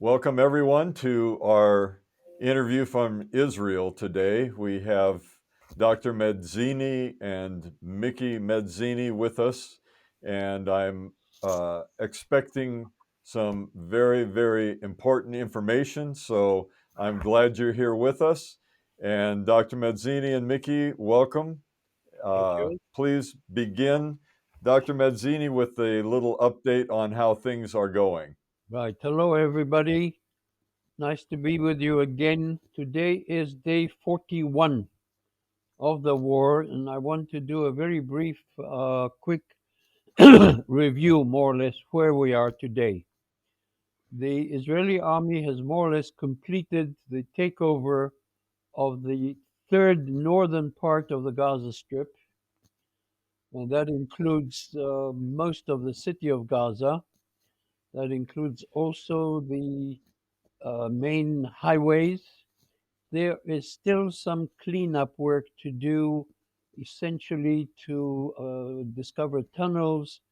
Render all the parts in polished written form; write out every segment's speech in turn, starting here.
Welcome everyone to our interview from Israel today. We have Dr. Medzini and Mickey Medzini with us, and I'm expecting some very, very important information. So I'm glad you're here with us. And Dr. Medzini and Mickey, welcome. Thank you. Please begin, Dr. Medzini, with a little update on how things are going. Right. Hello, everybody. Nice to be with you again. Today is day 41 of the war, and I want to do a very brief, quick review, more or less, where we are today. The Israeli army has more or less completed the takeover of the third northern part of the Gaza Strip, and that includes most of the city of Gaza. That includes also the main highways. There is still some cleanup work to do, essentially to discover tunnels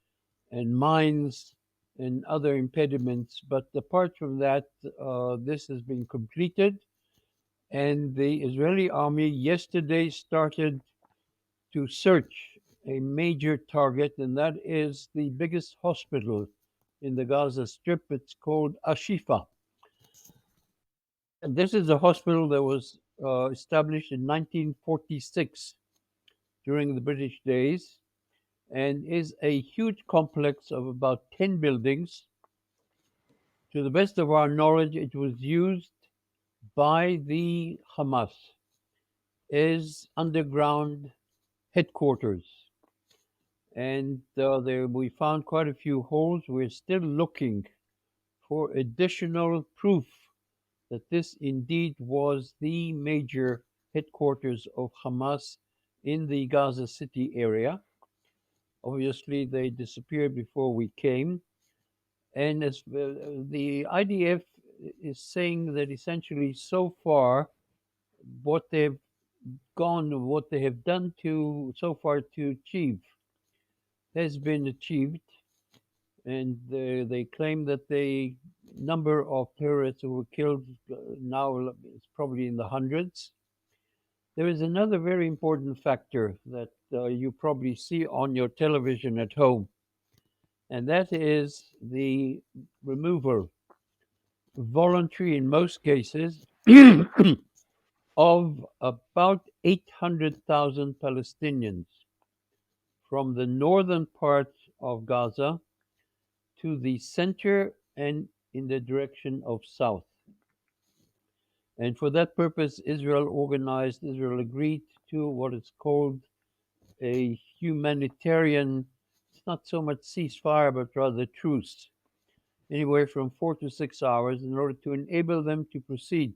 and mines and other impediments. But apart from that, this has been completed. And the Israeli army yesterday started to search a major target, and that is the biggest hospital in the Gaza Strip. It's called Ashifa. And this is a hospital that was established in 1946 during the British days and is a huge complex of about 10 buildings. To the best of our knowledge, it was used by the Hamas as underground headquarters. And there we found quite a few holes. We're still looking for additional proof that this indeed was the major headquarters of Hamas in the Gaza City area. Obviously, they disappeared before we came. And as the IDF is saying that essentially so far, what they've what they have done to so far to achieve has been achieved. And they claim that the number of terrorists who were killed now is probably in the hundreds. There is another very important factor that you probably see on your television at home, and that is the removal, voluntary in most cases, of about 800,000 Palestinians from the northern part of Gaza to the center and in the direction of south. And for that purpose, Israel agreed to what is called a humanitarian, it's not so much ceasefire, but rather truce, anywhere from 4 to 6 hours, in order to enable them to proceed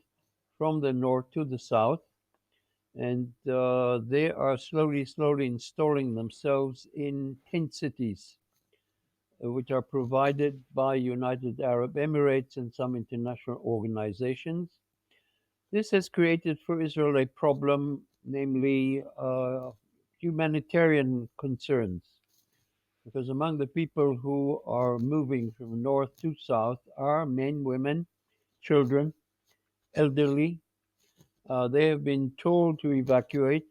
from the north to the south. And they are slowly installing themselves in tent cities, which are provided by United Arab Emirates and some international organizations. This has created for Israel a problem, namely humanitarian concerns, because among the people who are moving from north to south are men, women, children, elderly. They have been told to evacuate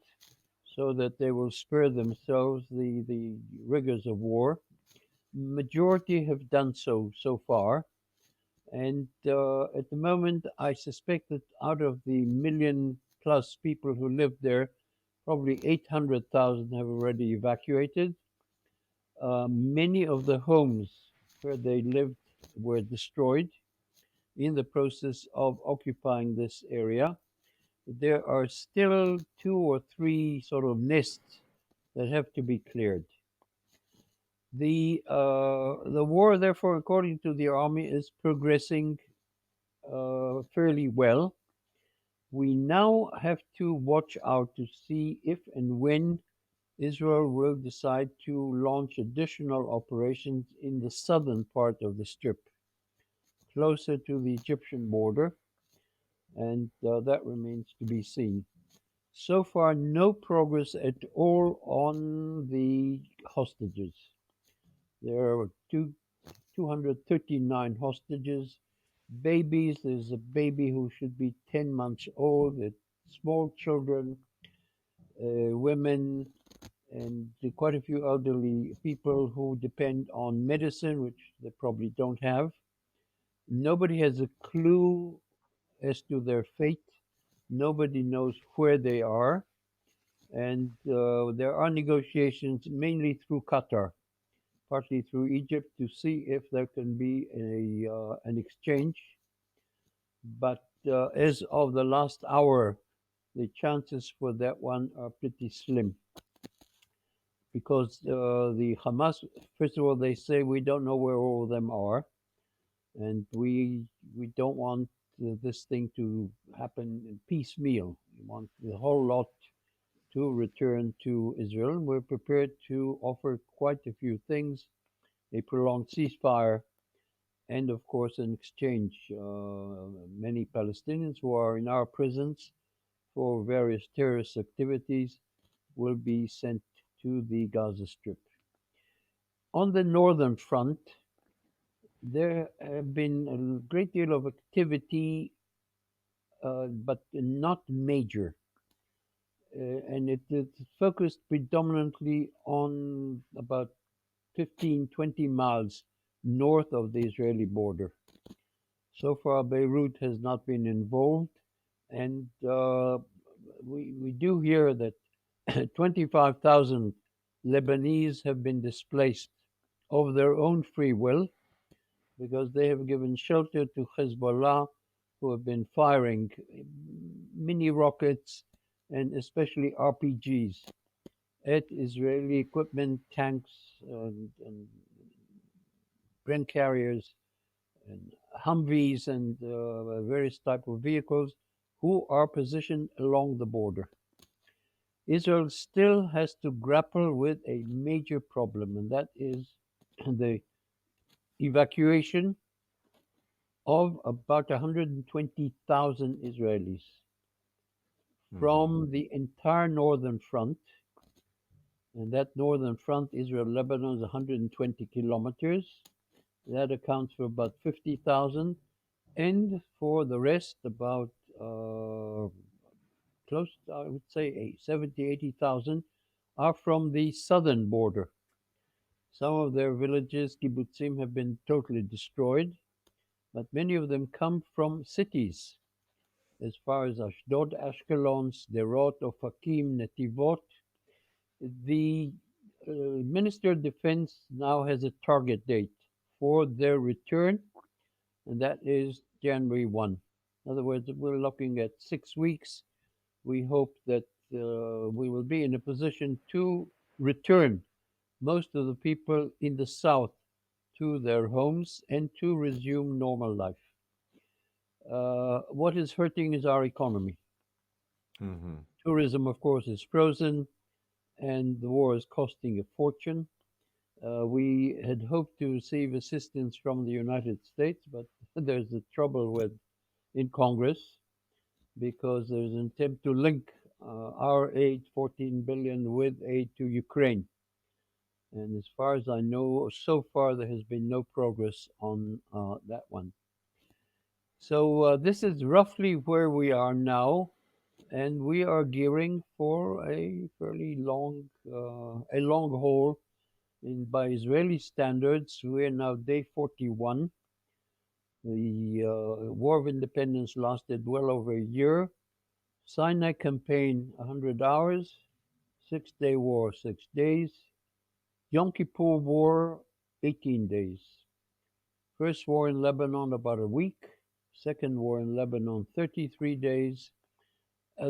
so that they will spare themselves the rigors of war. Majority have done so far, and at the moment, I suspect that out of the million plus people who live there, probably 800,000 have already evacuated. Many of the homes where they lived were destroyed in the process of occupying this area. There are still two or three sort of nests that have to be cleared. The war, therefore, according to the army, is progressing fairly well. We now have to watch out to see if and when Israel will decide to launch additional operations in the southern part of the strip, closer to the Egyptian border, and that remains to be seen. So far, no progress at all on the hostages. There are 239 hostages. Babies, there's a baby who should be 10 months old, small children, women, and quite a few elderly people who depend on medicine, which they probably don't have. Nobody has a clue as to their fate. Nobody knows where they are. And there are negotiations mainly through Qatar, partly through Egypt, to see if there can be an exchange. But as of the last hour, the chances for that one are pretty slim because the Hamas, first of all, they say we don't know where all of them are, and we don't want this thing to happen in piecemeal. We want the whole lot to return to Israel. We're prepared to offer quite a few things: a prolonged ceasefire, and of course an exchange. Many Palestinians who are in our prisons for various terrorist activities will be sent to the Gaza Strip. On the northern front, there have been a great deal of activity, but not major. And it's focused predominantly on about 15, 20 miles north of the Israeli border. So far, Beirut has not been involved, and we do hear that 25,000 Lebanese have been displaced of their own free will because they have given shelter to Hezbollah, who have been firing mini rockets and especially RPGs at Israeli equipment, tanks, and Bren carriers, and Humvees, and various type of vehicles who are positioned along the border. Israel still has to grapple with a major problem, and that is the evacuation of about 120,000 Israelis Mm-hmm. from the entire northern front. And that northern front, Israel Lebanon, is 120 kilometers. That accounts for about 50,000. And for the rest, about close, I would say, 70, 80,000 are from the southern border. Some of their villages, kibbutzim, have been totally destroyed, but many of them come from cities as far as Ashdod, Ashkelon, Sderot, Ofakim, Netivot. The Minister of Defense now has a target date for their return, and that is January 1. In other words, we're looking at 6 weeks. We hope that we will be in a position to return most of the people in the south to their homes and to resume normal life. What is hurting is our economy. Mm-hmm. Tourism, of course, is frozen, and the war is costing a fortune. We had hoped to receive assistance from the United States, but there's a trouble with in Congress because there's an attempt to link our aid, 14 billion, with aid to Ukraine. And as far as I know, so far there has been no progress on that one. So this is roughly where we are now, and we are gearing for a fairly a long haul. By Israeli standards, we are now day 41. The War of Independence lasted well over a year. Sinai campaign, 100 hours. 6 Day War, 6 days. Yom Kippur War, 18 days. First war in Lebanon, about a week. Second war in Lebanon, 33 days.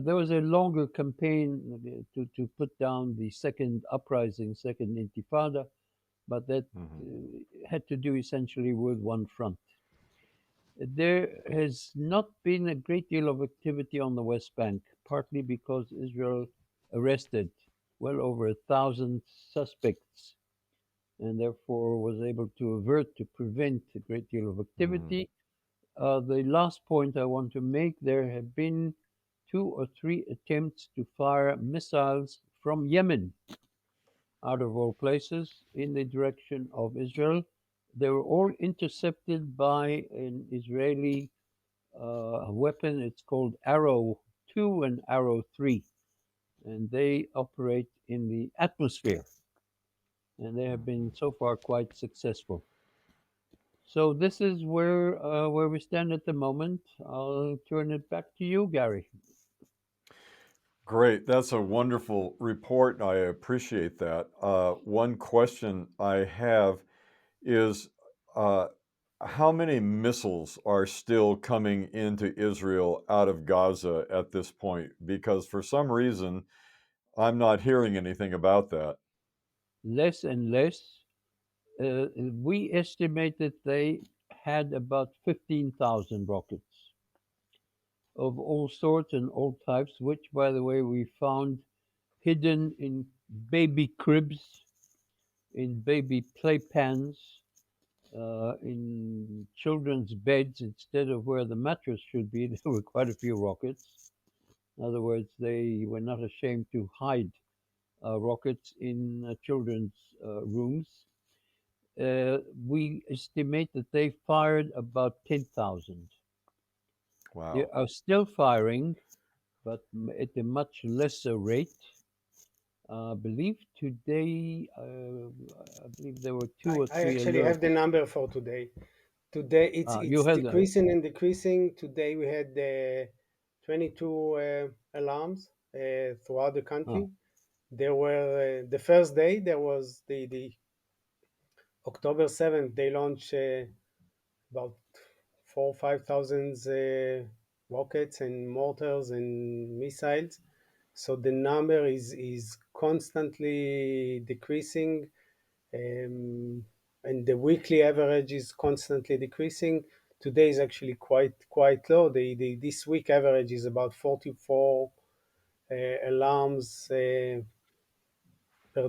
There was a longer campaign to put down the second uprising, second intifada, but that Mm-hmm. had to do essentially with one front. There has not been a great deal of activity on the West Bank, partly because Israel arrested well over 1,000 suspects and therefore was able to prevent a great deal of Mm-hmm. activity. The last point I want to make, there have been 2 or 3 attempts to fire missiles from Yemen, out of all places, in the direction of Israel. They were all intercepted by an Israeli weapon. It's called Arrow 2 and Arrow 3, and they operate in the atmosphere, and they have been so far quite successful. So this is where we stand at the moment. I'll turn it back to you, Gary. Great. That's a wonderful report. I appreciate that. One question I have is uh, how many missiles are still coming into Israel out of Gaza at this point? Because for some reason, I'm not hearing anything about that. Less and less. We estimate that they had about 15,000 rockets of all sorts and all types, which, by the way, we found hidden in baby cribs, in baby playpans, in children's beds instead of where the mattress should be. There were quite a few rockets. In other words, they were not ashamed to hide rockets in children's rooms. We estimate that they fired about 10,000. They Wow. are still firing, but at a much lesser rate. I believe today, I believe there were two or I three actually have the alerts. number for today. Today You it's had the, decreasing and decreasing. Today we had 22 alarms throughout the uh, country. There were the first day there was the October 7th. They launched about 4 or 5 thousand rockets and mortars and missiles. So the number is constantly decreasing, and the weekly average is constantly decreasing. Today is actually quite low. This week average is about 44 alarms per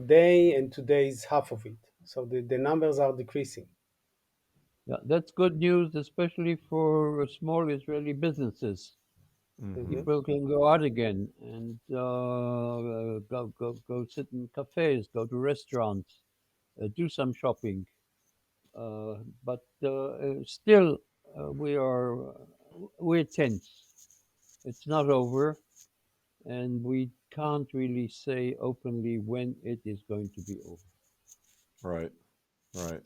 day, and today is half of it. So the numbers are decreasing. yeah, that's good news, especially for small Israeli businesses. Hmm. Hmm. People can go out again and go sit in cafes, go to restaurants, do some shopping. But still, we're tense. It's not over, and we can't really say openly when it is going to be over. Right. Right.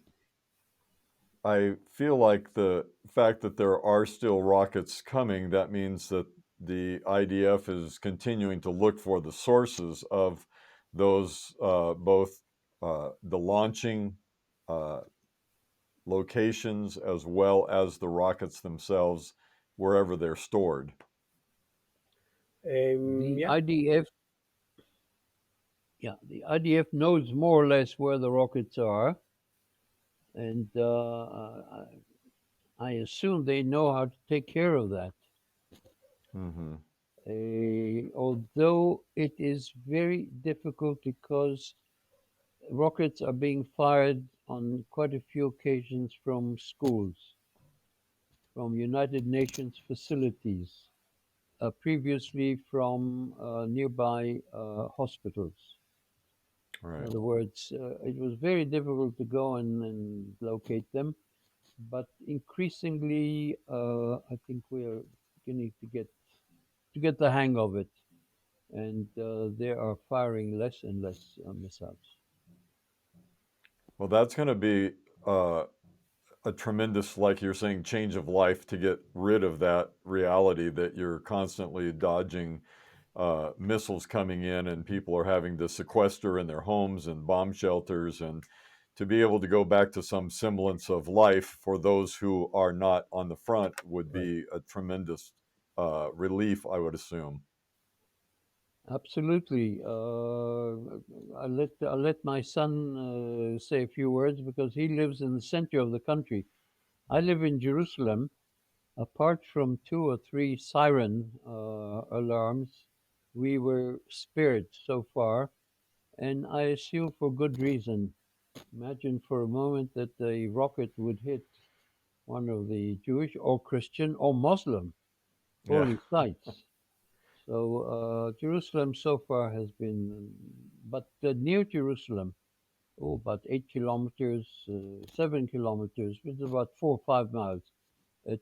I feel like the fact that there are still rockets coming, that means that the IDF is continuing to look for the sources of those, both the launching uh, locations as well as the rockets themselves, wherever they're stored. The Yeah. IDF, yeah, the IDF knows more or less where the rockets are, and I assume they know how to take care of that. Hmm. Although it is very difficult because rockets are being fired on quite a few occasions from schools, from United Nations facilities, previously from nearby hospitals. In Right. other words, it was very difficult to go and locate them, but increasingly, I think we are beginning to get the hang of it, and they are firing less and less missiles. Well, that's going to be uh, a tremendous, like you're saying, change of life to get rid of that reality that you're constantly dodging missiles coming in and people are having to sequester in their homes and bomb shelters, and to be able to go back to some semblance of life for those who are not on the front would Right. be a tremendous relief, I would assume. Absolutely. I'll let my son say a few words because he lives in the center of the country. I live in Jerusalem. Apart from two or three siren alarms, we were spared so far, and I assume for good reason. Imagine for a moment that a rocket would hit one of the Jewish or Christian or Muslim Yeah. holy sites. So Jerusalem so far has been, but near Jerusalem, about 8 kilometers, 7 kilometers, which is about 4 or 5 miles.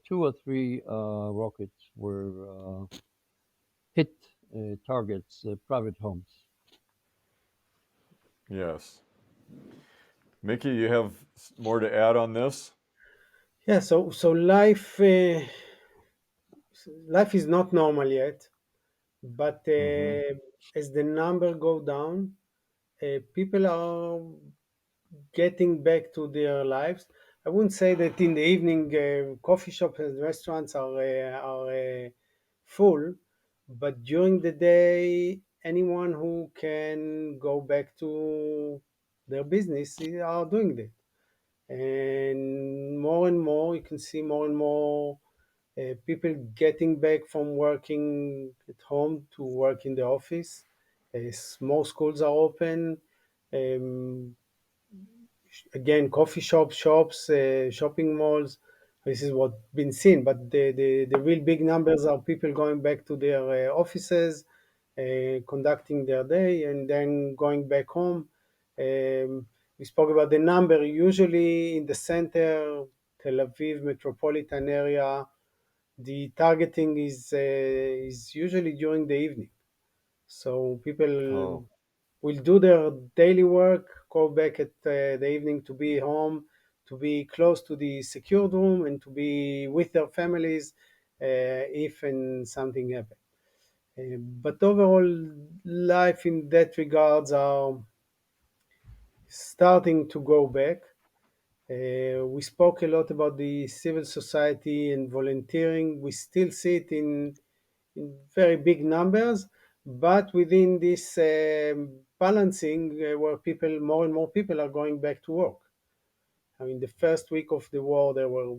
Two or three rockets were hit targets, private homes. Yes. Mickey, you have more to add on this? Yeah, so life is not normal yet, but Mm-hmm. as the number go down, people are getting back to their lives. I wouldn't say that in the evening coffee shops and restaurants are full, but during the day, anyone who can go back to their business are doing that. And more, you can see more and more people getting back from working at home to work in the office. More schools are open. Um, Again, coffee shops, shopping malls. This is what been seen, but the real big numbers are people going back to their offices, conducting their day, and then going back home. We spoke about the number. Usually in the center, Tel Aviv metropolitan area, the targeting is usually during the evening. So people Oh, will do their daily work, go back at the evening to be home, to be close to the secured room, and to be with their families if and something happens. But overall, life in that regards are starting to go back. We spoke a lot about the civil society and volunteering. We still see it in very big numbers, but within this balancing, where people, more and more people are going back to work. I mean, the first week of the war, there were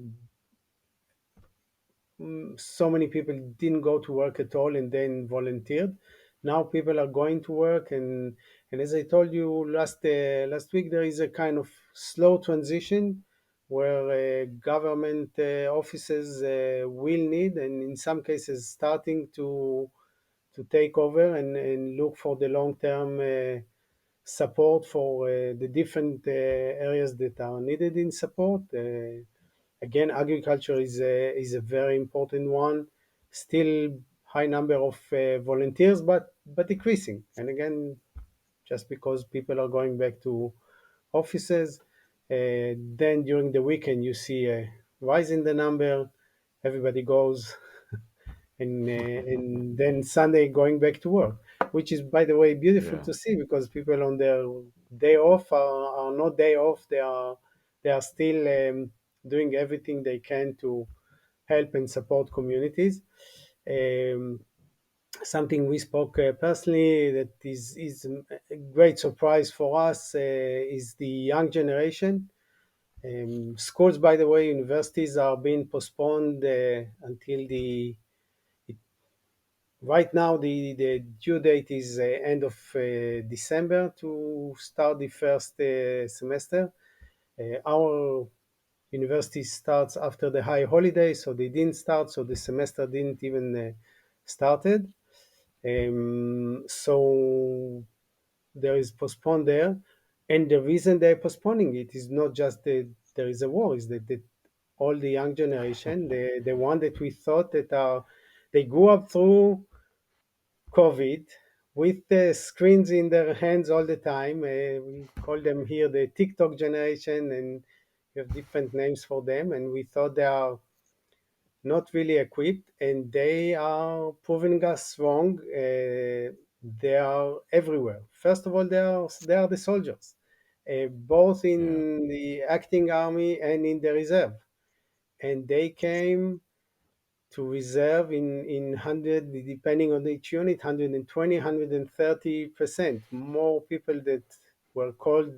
so many people didn't go to work at all and then volunteered. Now people are going to work, and as I told you last week, there is a kind of slow transition where government offices will need, and in some cases starting to take over and look for the long term support for the different areas that are needed in support. Again, agriculture is a very important one. Still high number of volunteers, but decreasing. And again, just because people are going back to offices, then during the weekend you see a rise in the number. Everybody goes and then Sunday going back to work, which is, by the way, beautiful yeah. to see because people on their day off are not day off. They are still doing everything they can to help and support communities. Um, Something we spoke personally that is a great surprise for us is the young generation. Schools, by the way, universities are being postponed until the right now, the due date is end of December to start the first semester. Our university starts after the high holiday, so they didn't start, so the semester didn't even started. So there is postponed there, and the reason they're postponing it is not just that there is a war, is that all the young generation, the one that we thought that are they grew up through COVID with the screens in their hands all the time. We call them here the TikTok generation, and we have different names for them. And we thought they are not really equipped, and they are proving us wrong. They are everywhere. First of all, they are the soldiers, both Yeah. in the acting army and in the reserve, and they came to reserve in 100, depending on each unit, 120, 130% more people that were called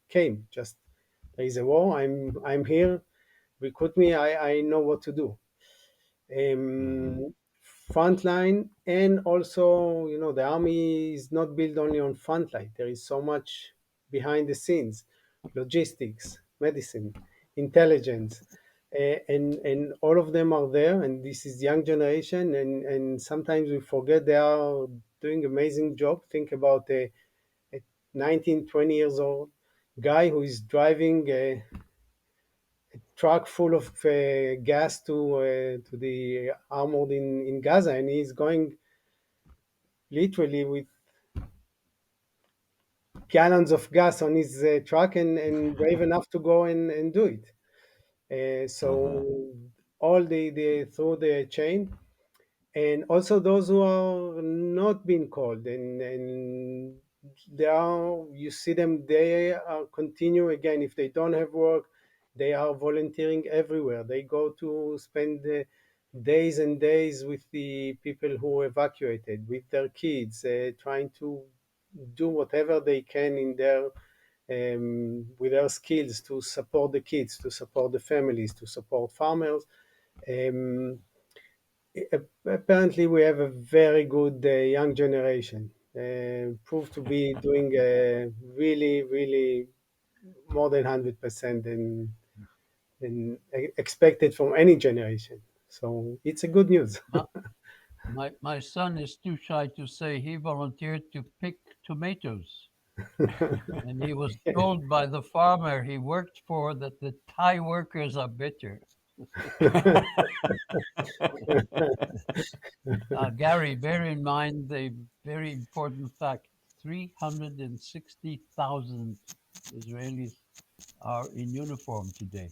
came. Just there is a war. I'm here. Recruit me. I know what to do. Mm-hmm. um, Frontline, and also, the army is not built only on frontline. There is so much behind the scenes: logistics, medicine, intelligence, and all of them are there. And this is young generation, and sometimes we forget they are doing amazing job. Think about a 19, 20 years old guy who is driving a truck full of gas to the armored in Gaza, and he's going literally with gallons of gas on his truck and brave enough to go and do it. Uh-huh. So all the through the chain, and also those who are not being called, and they are, you see them, they are continue again. If they don't have work, they are volunteering everywhere. They go to spend days and days with the people who evacuated, with their kids, trying to do whatever they can in their with their skills to support the kids, to support the families, to support farmers. um, Apparently, we have a very good young generation. Proved to be doing really, really more than 100% than expected from any generation. So it's a good news. My, my son is too shy to say he volunteered to pick tomatoes. And he was told by the farmer he worked for that the Thai workers are better. Gary, bear in mind the very important fact 360,000 Israelis are in uniform today.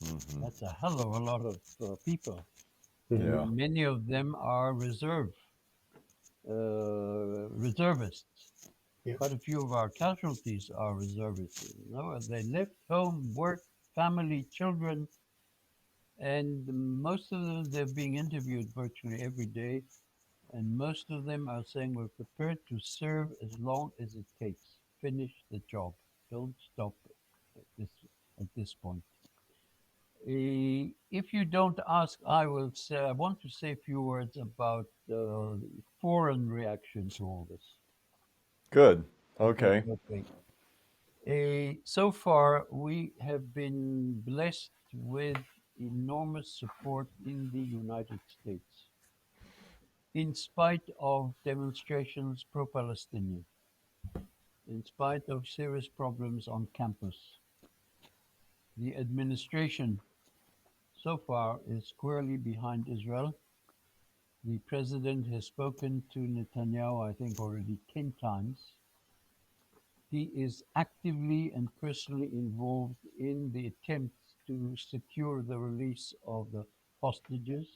Mhm. That's a hell of a lot of people. Mhm. Yeah. And many of them are reservists. Yeah. Quite a few of our casualties are reservists. You know, they left home, work, family, children, and most of them they're being interviewed virtually every day, and most of them are saying we're prepared to serve as long as it takes. Finish the job. Don't stop at this point. If you don't ask, I will say. I want to say a few words about the foreign reaction to all this. Good. If that's Okay. okay. So far, we have been blessed with enormous support in the United States, in spite of demonstrations pro Palestinian, in spite of serious problems on campus. The administration so far is squarely behind Israel. The president has spoken to Netanyahu, I think, already 10 times. He is actively and personally involved in the attempts to secure the release of the hostages.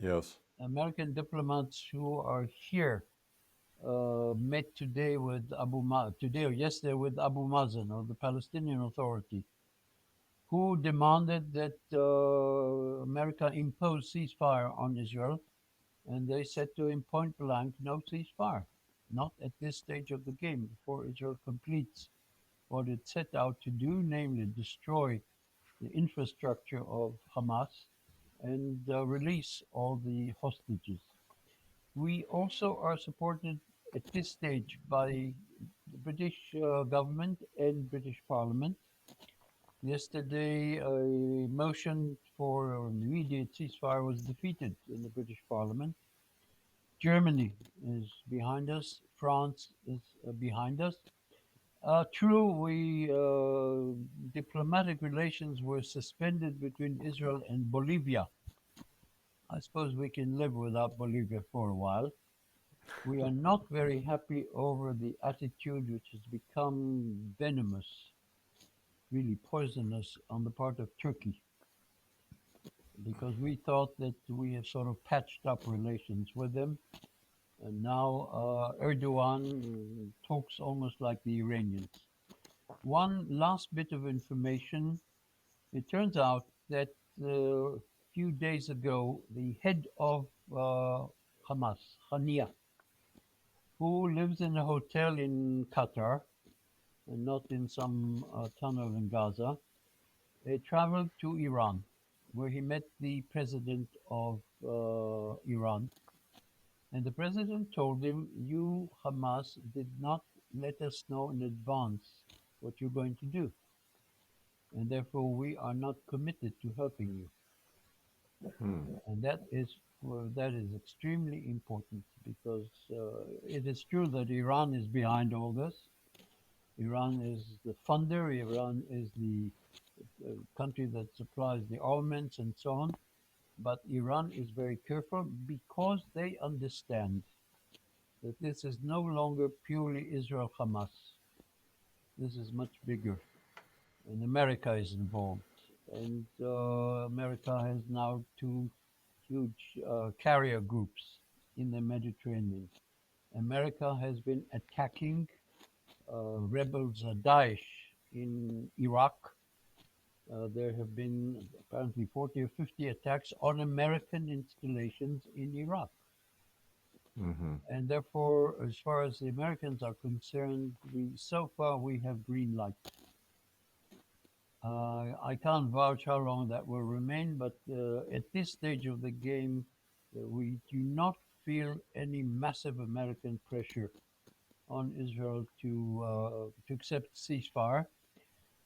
Yes. American diplomats who are here met today with today or yesterday with Abu Mazen of the Palestinian Authority, who demanded that America impose ceasefire on Israel, and they said to him point blank, no ceasefire, not at this stage of the game, before Israel completes what it set out to do, namely destroy the infrastructure of Hamas and release all the hostages. We also are supported at this stage by the British government and British Parliament. Yesterday, a motion for an immediate ceasefire was defeated in the British Parliament. Germany is behind us. France is behind us. True, we diplomatic relations were suspended between Israel and Bolivia. I suppose we can live without Bolivia for a while. We are not very happy over the attitude which has become venomous, really poisonous on the part of Turkey, because we thought that we have sort of patched up relations with them. And now Erdogan talks almost like the Iranians. One last bit of information. It turns out that a few days ago, the head of Hamas, Hania, who lives in a hotel in Qatar and not in some tunnel in Gaza, traveled to Iran, where he met the president of Iran. And the president told him, you, Hamas, did not let us know in advance what you're going to do. And therefore, we are not committed to helping you. Hmm. And that is well, that is extremely important because it is true that Iran is behind all this, Iran is the funder, Iran is the country that supplies the armaments and so on. But Iran is very careful because they understand that this is no longer purely Israel Hamas. This is much bigger, and America is involved. And America has now two huge carrier groups in the Mediterranean. America has been attacking rebels, Daesh, in Iraq. There have been apparently 40 or 50 attacks on American installations in Iraq. Mm-hmm. And therefore, as far as the Americans are concerned, so far we have green light. I can't vouch how long that will remain, but at this stage of the game, we do not feel any massive American pressure on Israel to accept ceasefire.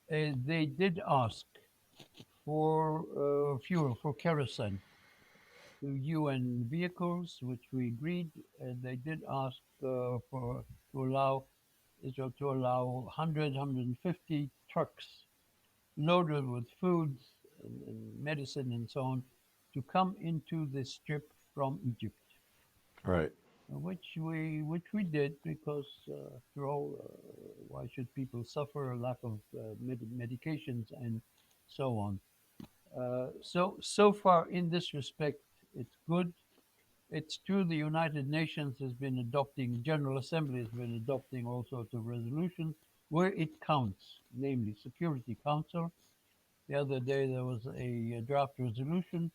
They did ask for fuel, for kerosene, to UN vehicles, which we agreed, and they did ask for to allow Israel to allow 100, 150 trucks loaded with food and medicine and so on to come into the strip from Egypt, Right. which we did because after all, why should people suffer a lack of medications and so on? So far in this respect, it's good. It's true the United Nations has been adopting, General Assembly has been adopting all sorts of resolutions where it counts, namely Security Council. The other day there was a draft resolution.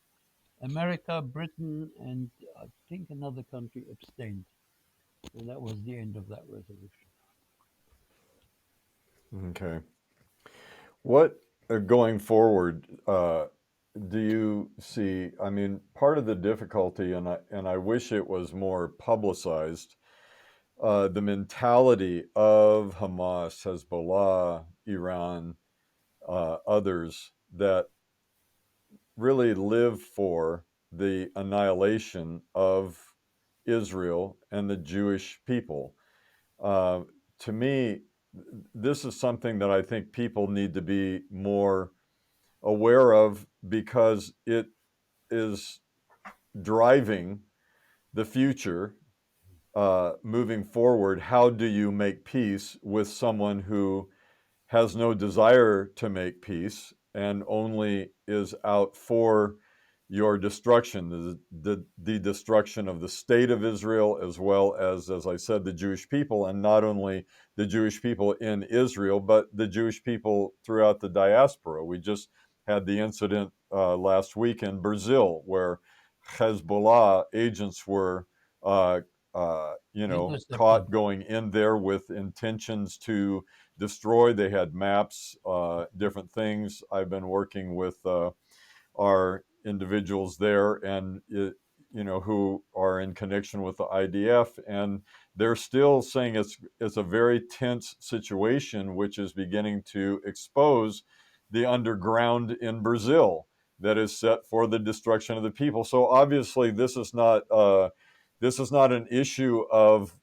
America, Britain, and I think another country abstained. And that was the end of that resolution. Okay. What going forward do you see? I mean, part of the difficulty, and I wish it was more publicized, the mentality of Hamas, Hezbollah, Iran, others that really live for the annihilation of Israel and the Jewish people. Uh, to me, this is something that I think people need to be more aware of because it is driving the future moving forward. How do you make peace with someone who has no desire to make peace and only is out for your destruction, the destruction of the state of Israel, as well as I said, the Jewish people, and not only the Jewish people in Israel, but the Jewish people throughout the diaspora. We just had the incident last week in Brazil where Hezbollah agents were, Intercepted. caught going in there with intentions to destroy. They had maps, different things. I've been working with our individuals there, and who are in connection with the IDF, and they're still saying it's a very tense situation, which is beginning to expose the underground in Brazil that is set for the destruction of the people. So obviously, this is not an issue of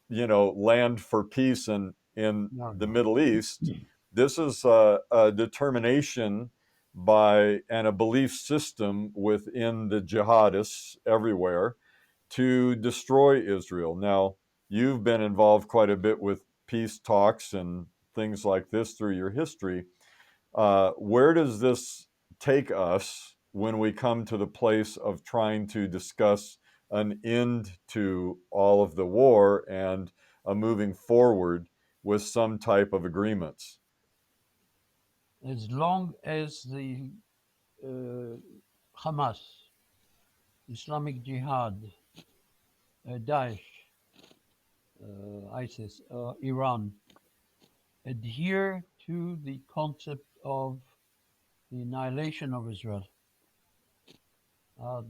land for peace in No, the no. Middle East. This is a determination by and a belief system within the jihadists everywhere to destroy Israel. Now, you've been involved quite a bit with peace talks and things like this through your history. Where does this take us when we come to the place of trying to discuss an end to all of the war and moving forward with some type of agreements? As long as the uh, Hamas, Islamic Jihad, Daesh, ISIS, Iran adhere to the concept of the annihilation of Israel,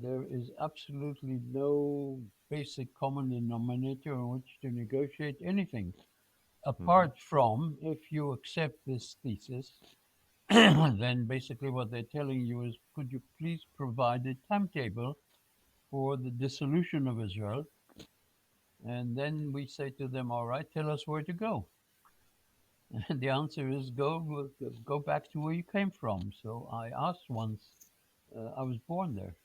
there is absolutely no basic common denominator on which to negotiate anything. Mm-hmm. Apart from, if you accept this thesis, then basically what they're telling you is, could you please provide a timetable for the dissolution of Israel? And then we say to them, all right, tell us where to go. And the answer is go back to where you came from. So I asked once, I was born there.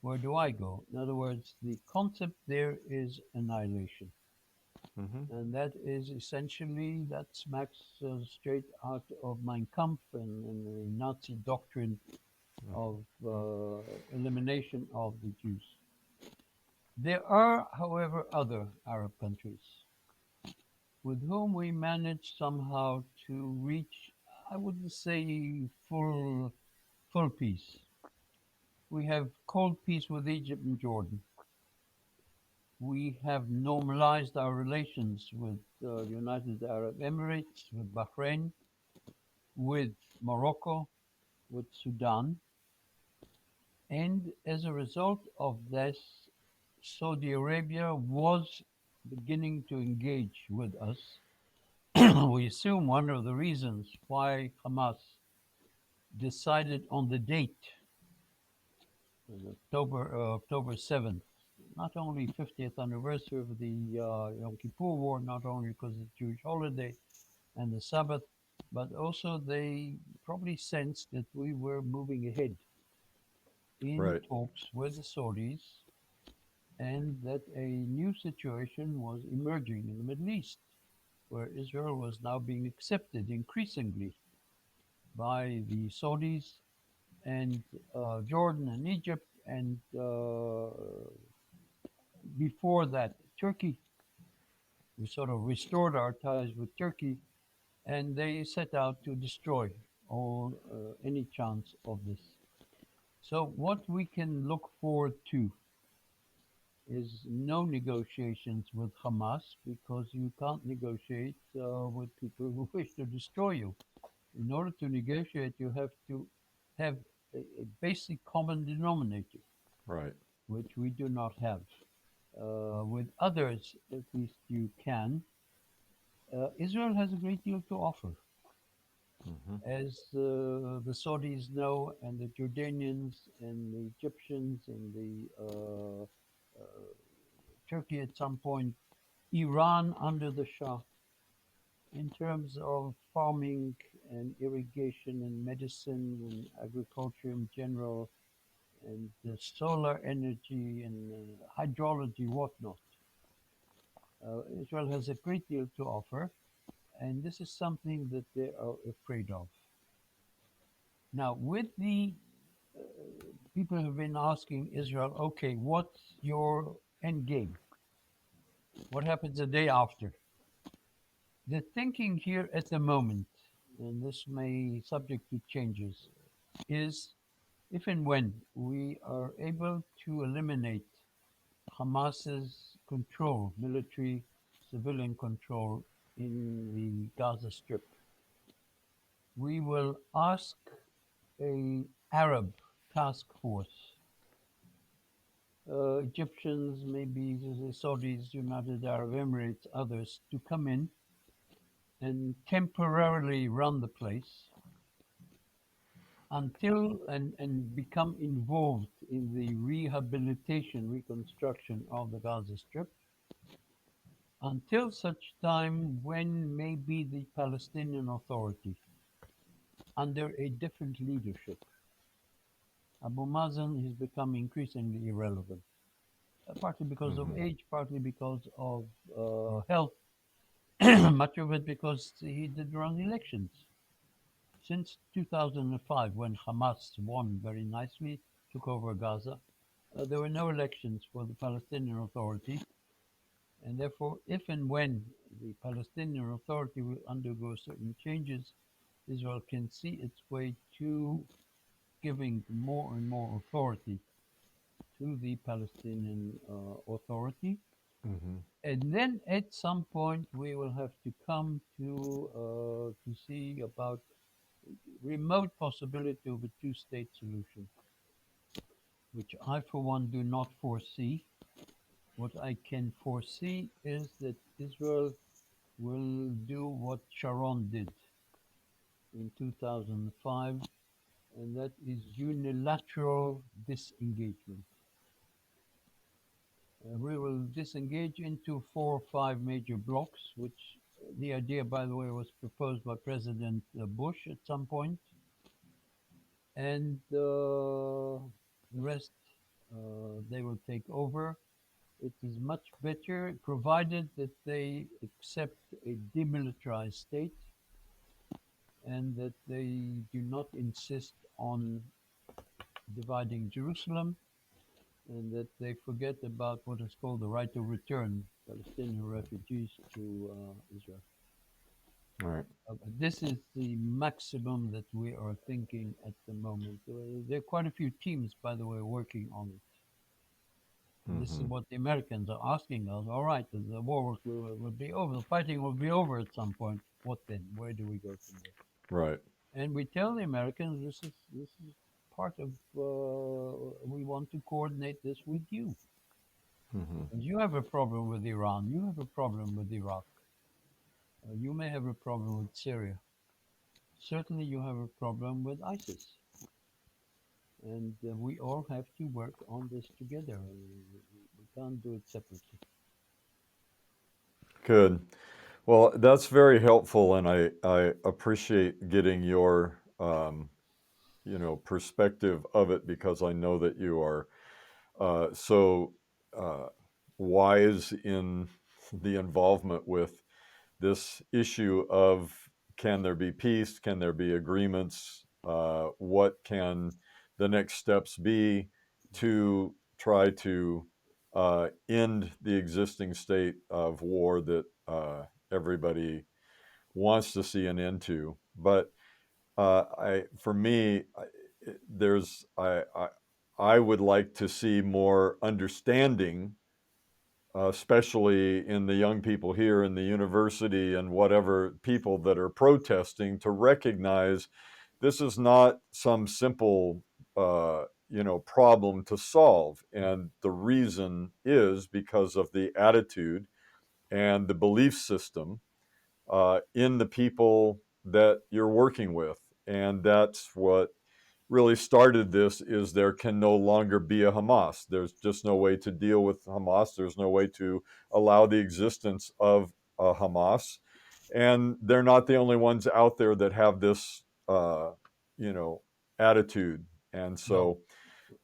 Where do I go? In other words, the concept there is annihilation. Mm-hmm. And that is essentially, that smacks straight out of Mein Kampf and the Nazi doctrine of elimination of the Jews. There are, however, other Arab countries with whom we managed somehow to reach, I wouldn't say full peace. We have cold peace with Egypt and Jordan. We have normalized our relations with the United Arab Emirates, with Bahrain, with Morocco, with Sudan. And as a result of this, Saudi Arabia was beginning to engage with us. We assume one of the reasons why Hamas decided on the date, October 7th, not only 50th anniversary of the Yom Kippur War, not only because it's a Jewish holiday and the Sabbath, but also they probably sensed that we were moving ahead in Right. talks with the Saudis and that a new situation was emerging in the Middle East, where Israel was now being accepted increasingly by the Saudis and Jordan and Egypt, and before that, Turkey. We sort of restored our ties with Turkey, and they set out to destroy all any chance of this. So, what we can look forward to is no negotiations with Hamas because you can't negotiate with people who wish to destroy you. In order to negotiate, you have to have a basic common denominator, Right. which we do not have. With others, at least you can. Israel has a great deal to offer, Mm-hmm. as the Saudis know, and the Jordanians, and the Egyptians, and the Turkey at some point, Iran under the Shah, in terms of farming and irrigation and medicine and agriculture in general, and solar energy and hydrology, whatnot. Israel has a great deal to offer, and this is something that they are afraid of. Now, with the people have been asking Israel, okay, what's your end game? What happens the day after? The thinking here at the moment, and this may subject to changes, is if and when we are able to eliminate Hamas's control, military, civilian control in the Gaza Strip, we will ask a Arab task force, Egyptians, maybe the Saudis, United Arab Emirates, others, to come in and temporarily run the place until and become involved in the rehabilitation, reconstruction of the Gaza Strip until such time when maybe the Palestinian Authority, under a different leadership, Abu Mazen has become increasingly irrelevant, partly because of Mm-hmm. age, partly because of health, much of it because he did run elections. Since 2005, when Hamas won very nicely, took over Gaza, there were no elections for the Palestinian Authority, and therefore, if and when the Palestinian Authority will undergo certain changes, Israel can see its way to giving more and more authority to the Palestinian Authority. Mm-hmm. And then at some point we will have to come to see about remote possibility of a two-state solution, which I, for one, do not foresee. What I can foresee is that Israel will do what Sharon did in 2005, and that is unilateral disengagement. We will disengage into four or five major blocks, which The idea, by the way, was proposed by President Bush at some point, and the rest they will take over. It is much better provided that they accept a demilitarized state and that they do not insist on dividing Jerusalem and that they forget about what is called the right of return, Palestinian refugees to Israel. All right. This is the maximum that we are thinking at the moment. There are quite a few teams, by the way, working on it. And this is what the Americans are asking us. All right, the war will be over, the fighting will be over at some point. What then? Where do we go from there? Right. And we tell the Americans this is part of. We want to coordinate this with you. You have a problem with Iran. You have a problem with Iraq. You may have a problem with Syria. Certainly, you have a problem with ISIS. And we all have to work on this together. We can't do it separately. Good. Well, that's very helpful, and I appreciate getting your perspective of it because I know that you are so uh, wise in the involvement with this issue of can there be peace? Can there be agreements? What can the next steps be to try to end the existing state of war that everybody wants to see an end to? But for me, there's I would like to see more understanding, especially in the young people here in the university and whatever people that are protesting, to recognize this is not some simple problem to solve, and the reason is because of the attitude and the belief system in the people that you're working with, and that's what really started this. Is there can no longer be a Hamas. There's just no way to deal with Hamas. There's no way to allow the existence of a Hamas, and they're not the only ones out there that have this attitude. And No. so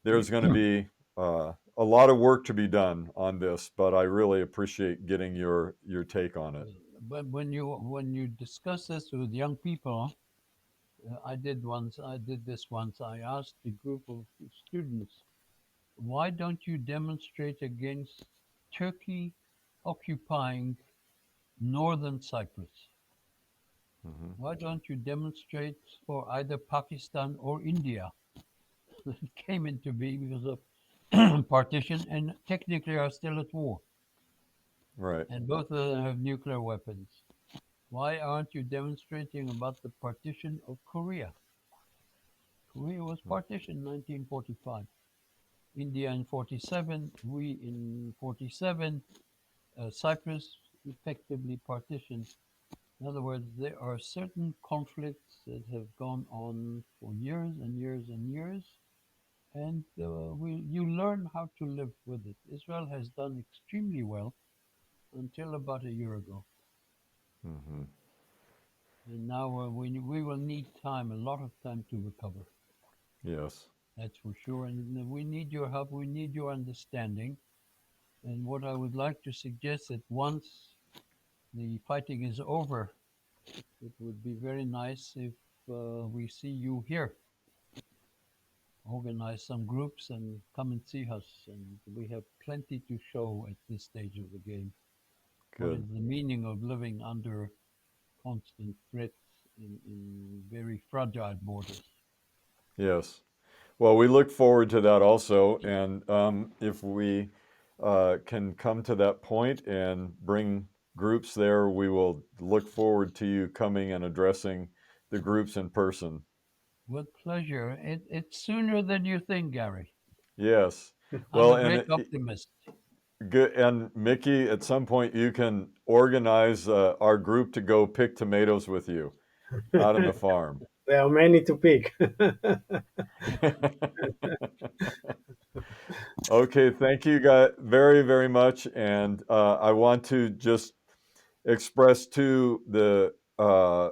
there's going to be a lot of work to be done on this, but I really appreciate getting your take on it. But when you discuss this with young people, I did this once. I asked a group of students, why don't you demonstrate against Turkey occupying northern Cyprus? Why don't you demonstrate for either Pakistan or India? It came into being because of partition, and technically are still at war. Right. And both of them have nuclear weapons. Why aren't you demonstrating about the partition of Korea? Korea was partitioned in 1945. India in 47, we in 47, Cyprus effectively partitioned. In other words, there are certain conflicts that have gone on for years and years and years, and you learn how to live with it. Israel has done extremely well until about a year ago. And now we will need time, a lot of time to recover. Yes. That's for sure. And we need your help. We need your understanding. And what I would like to suggest that once the fighting is over, it would be very nice if we see you here. Organize some groups and come and see us. And we have plenty to show at this stage of the game. What is Good. the meaning of living under constant threats in very fragile borders? Yes. Well, we look forward to that also. And if we can come to that point and bring groups there, we will look forward to you coming and addressing the groups in person. With pleasure. It's sooner than you think, Gary. Yes. I'm Well, a great optimist. good. And Mickey, at some point, you can organize our group to go pick tomatoes with you out on the farm. There are many to pick. Okay, thank you guys very, very much. And I want to just express to uh,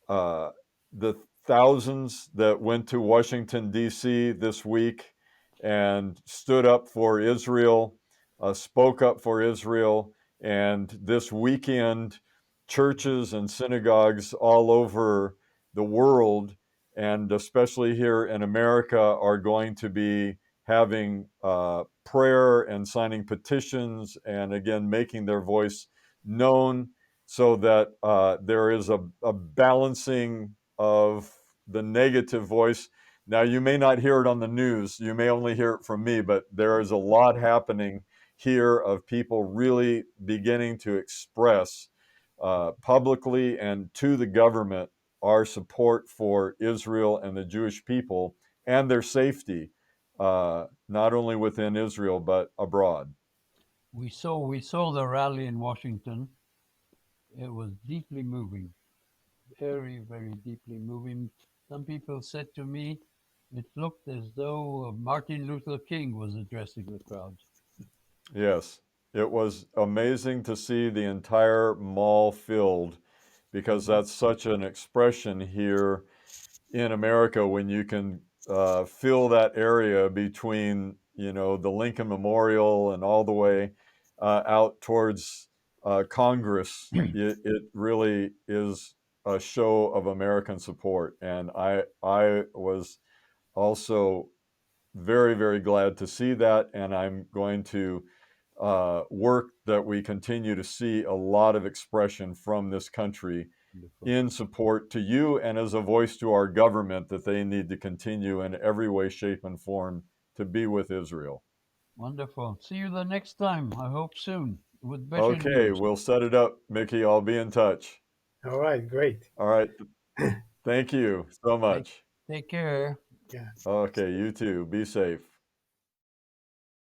the thousands that went to Washington, D.C. this week and stood up for Israel, spoke up for Israel. And this weekend, churches and synagogues all over the world, and especially here in America, are going to be having prayer and signing petitions and again making their voice known so that there is a balancing of the negative voice. Now, you may not hear it on the news, you may only hear it from me, but there is a lot happening here of people really beginning to express publicly and to the government our support for Israel and the Jewish people and their safety, not only within Israel but abroad. We saw the rally in Washington. It was deeply moving, very, very deeply moving. Some people said to me, it looked as though Martin Luther King was addressing the crowd. Yes, it was amazing to see the entire mall filled because that's such an expression here in America when you can fill that area between, the Lincoln Memorial and all the way out towards Congress. It really is a show of American support, and I was also very, very glad to see that, and I'm going to work that we continue to see a lot of expression from this country Wonderful. in support to you and as a voice to our government that they need to continue in every way, shape, and form to be with Israel. Wonderful. See you the next time. I hope soon with better Okay, news. we'll set it up, Mickey. I'll be in touch. All right, great. All right. Thank you so Take, much. take care. Yeah. Okay, you too. Be safe.